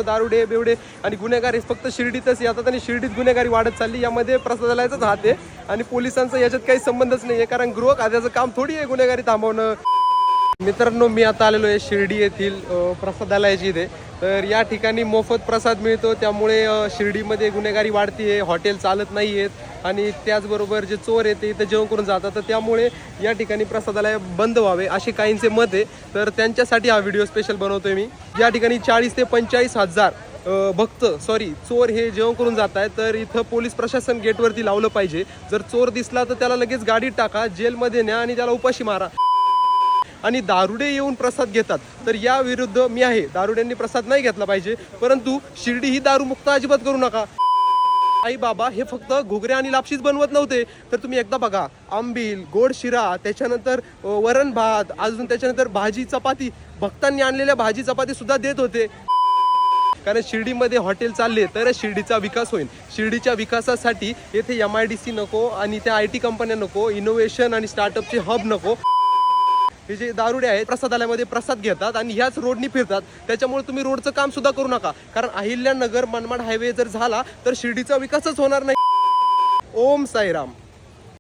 दारुडे बेवडे आणि गुन्हेगारी फक्त शिर्डीतच येतात आणि शिर्डीत गुन्हेगारी वाढत चालली. यामध्ये प्रसादालयाचाच हात आहे आणि पोलिसांचा याच्यात काही संबंधच नाही आहे, कारण गृह खात्याचं काम थोडी आहे गुन्हेगारी थांबवणं. मित्रांनो, मी आता आलेलो आहे शिर्डी येथील प्रसादालयाची इथे. तर या ठिकाणी मोफत प्रसाद मिळतो, त्यामुळे शिर्डीमध्ये गुन्हेगारी वाढती आहे, हॉटेल चालत नाही आहेत आणि त्याचबरोबर जे चोर आहेत ते इथं जेवण करून जातात. तर त्यामुळे या ठिकाणी प्रसादालय बंद व्हावे असे काहींचे मत आहे. तर त्यांच्यासाठी हा व्हिडिओ स्पेशल बनवतोय मी. या ठिकाणी 40 ते 45 हजार चोर हे जेवण करून जात आहेत. तर इथं पोलीस प्रशासन गेटवरती लावलं पाहिजे. जर चोर दिसला तर त्याला लगेच गाडीत टाका, जेलमध्ये न्या आणि त्याला उपाशी मारा. आणि दारुडे येऊन प्रसाद घेतात, तर या विरुद्ध मी आहे. दारुड्यांनी प्रसाद नाही घेतला पाहिजे, परंतु शिर्डी ही दारूमुक्त अजिबात करू नका. आई बाबा हे फक्त घुगऱ्या आणि लापशीच बनवत नव्हते, तर तुम्ही एकदा बघा, आंबील, गोड शिरा, त्याच्यानंतर वरण भात, अजून त्याच्यानंतर भाजी चपाती, भक्तांनी आणलेल्या भाजी चपाती सुद्धा देत होते. कारण शिर्डीमध्ये हॉटेल चालले तर शिर्डीचा विकास होईल. शिर्डीच्या विकासासाठी येथे MIDC नको आणि त्या IT कंपन्या नको, इनोव्हेशन आणि स्टार्टअपचे हब नको. हे जे दारुडे आहेत प्रसादालयामध्ये प्रसाद घेतात आणि ह्याच रोडनी फिरतात, त्याच्यामुळे तुम्ही रोडचं काम सुद्धा करू नका. कारण अहिल्यानगर मनमाड हायवे जर झाला तर शिर्डीचा विकासच होणार नाही. ओम साईराम.